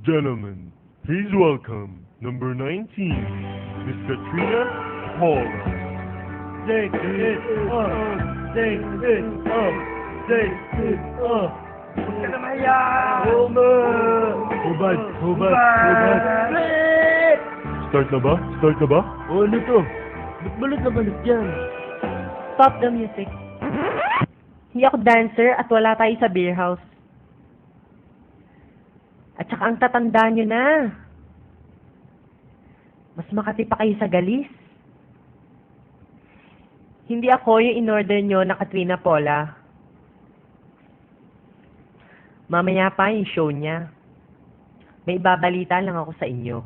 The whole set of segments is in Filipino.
Gentlemen, please welcome number 19, Miss Katrina Paula. Take it up! Take it up! Take it up! Huwag ka na maya! Homer! Hubad! Start na ba? O ano to? Ba't balot na balot yan? Stop the music. Hindi ako dancer at wala tayo sa beer house. At saka ang tatanda nyo na. Mas makati pa kayo sa galis. Hindi ako yung in-order nyo na Katrina Paula. Mamaya pa yung show niya. May ibabalita lang ako sa inyo.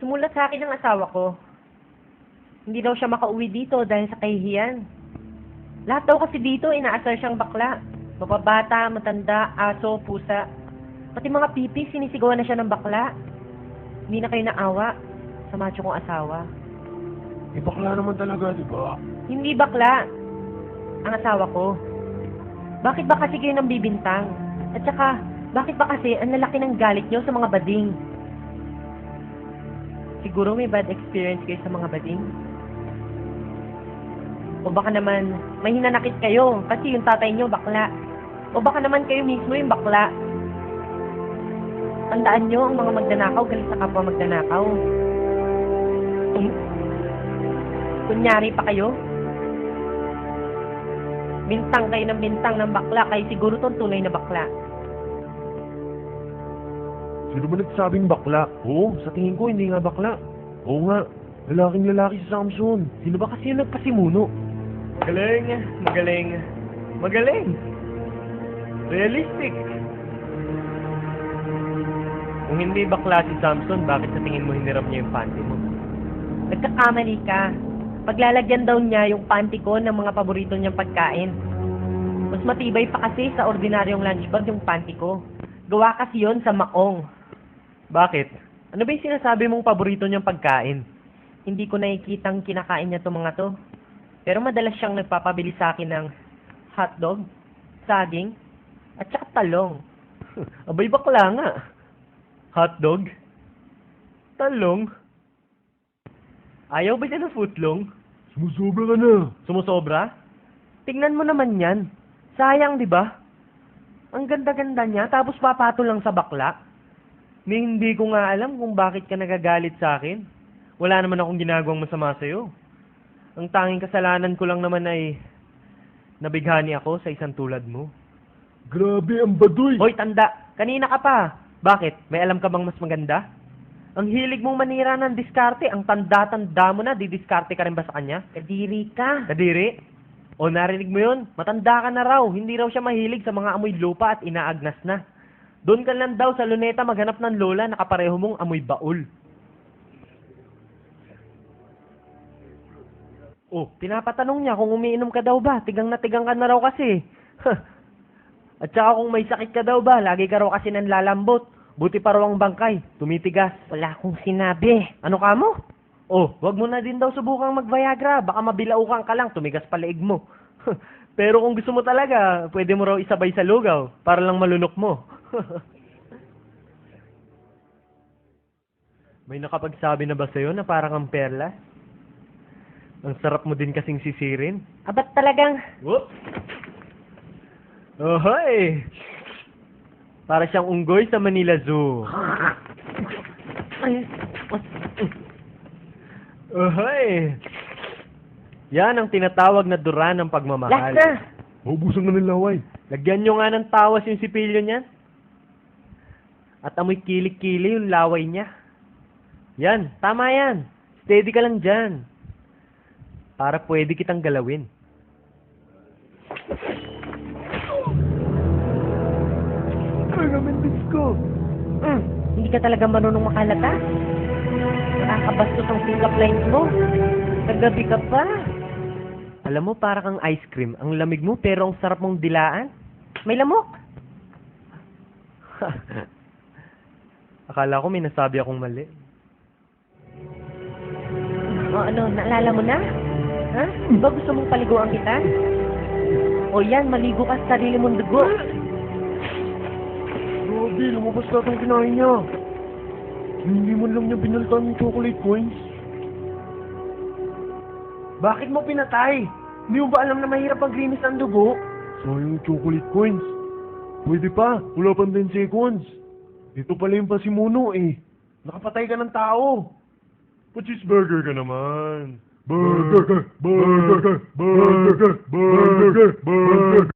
Sumulat sa akin ng asawa ko. Hindi daw siya makauwi dito dahil sa kahihiyan. Lahat daw kasi dito inaasar siyang bakla. Mapabata, matanda, aso, pusa. Pati mga pipi, sinisigawan na siya ng bakla. Hindi na kayo naawa sa macho kong asawa. Eh, bakla naman talaga, di ba? Hindi bakla. Ang asawa ko. Bakit ba kasi kayo nang bibintang? At saka, bakit ba kasi ang lalaki ng galit nyo sa mga bading? Siguro may bad experience kayo sa mga bading? O baka naman, may hinanakit kayo kasi yung tatay nyo bakla. O baka naman kayo mismo yung bakla. Tandaan nyo, ang mga magnanakaw, galit sa kapwa magnanakaw. Kunyari pa kayo, bintang kayo ng bintang ng bakla, kayo siguro itong tunay na bakla. Sino ba nagsabing bakla? Oo, sa tingin ko hindi nga bakla. Oo nga, lalaking lalaki si Samson. Sino ba kasi yung nagpasimuno? Magaling! Realistic! Kung hindi bakla si Samson, bakit sa tingin mo hinirap niya yung panty mo? Nagkakamali ka. Paglalagyan daw niya yung panty ko ng mga paborito niyang pagkain. Mas matibay pa kasi sa ordinaryong lunch bag yung panty ko. Gawa kasi yon sa maong. Bakit? Ano ba yung sinasabi mong paborito niyang pagkain? Hindi ko nakikitang kinakain niya itong mga to. Pero madalas siyang nagpapabili sa akin ng hotdog, saging, at saka talong. Abay bakla nga. Hotdog? Talong? Ayaw ba niya ng footlong? Sumusobra ka na. Sumusobra? Tingnan mo naman yan. Sayang, di ba? Ang ganda-ganda niya, tapos papato lang sa bakla. Ni hindi ko nga alam kung bakit ka nagagalit sa akin. Wala naman akong ginagawang masama sa'yo. Ang tanging kasalanan ko lang naman ay nabighani ako sa isang tulad mo. Grabe, ang baduy. Hoy, tanda! Kanina ka pa! Bakit? May alam ka bang mas maganda? Ang hilig mong manira ng diskarte, ang tanda-tanda mo na, didiskarte ka rin ba sa kanya? Kadiri ka. Kadiri? O narinig mo yun? Matanda ka na raw. Hindi raw siya mahilig sa mga amoy lupa at inaagnas na. Doon ka lang daw sa luneta maghanap ng lola na kapareho mong amoy baul. Oh, pinapatanong niya kung umiinom ka daw ba. Tigang na raw kasi. At saka kung may sakit ka daw ba, lagi ka raw kasi nanlalambot. Buti pa raw ang bangkay, tumitigas. Wala akong sinabi. Ano ka mo? Oh, wag mo na din daw subukang mag-Viagra. Baka mabilaukan ka lang, tumigas pa leeg mo. Pero kung gusto mo talaga, pwede mo raw isabay sa lugaw para lang malunok mo. May nakapagsabi na ba sa'yo na parang ang perlas? Ang sarap mo din kasing sisirin. Abat talagang... Whoop! Ohoy! Para siyang unggoy sa Manila Zoo. Ay, Ohoy! Yan ang tinatawag na dura ng pagmamahal. last na. Maubusan ka ng laway. Lagyan nyo nga ng tawas yung sipilyo niyan. At amoy kilik-kili yung laway niya. Yan, tama yan. Steady ka lang dyan. Para pwede kitang galawin. Pergamentis ko. Hindi ka talaga marunong makalata. Nakakabastos ang pick-up lines mo. Kagabi ka pa. Alam mo, para kang ice cream. Ang lamig mo, pero ang sarap mong dilaan. May lamok. Akala ko may nasabi akong mali. O ano, naalala mo na? Ha? Di ba gusto mong paliguan kita? O yan, maligo ka sa sarili mong dugo. Grabe, lumabas lahat ang kinain niya. Hindi man lang niya binaltan yung chocolate coins. Bakit mo pinatay? Hindi mo ba alam na mahirap maglinis ang dugo? Sayang yung chocolate coins. Pwede pa, wala pang 10 seconds. Ito pala yung pasimuno eh. Nakapatay ka ng tao. Pa-cheeseburger ka naman. Burger, burger, burger, burger, burger.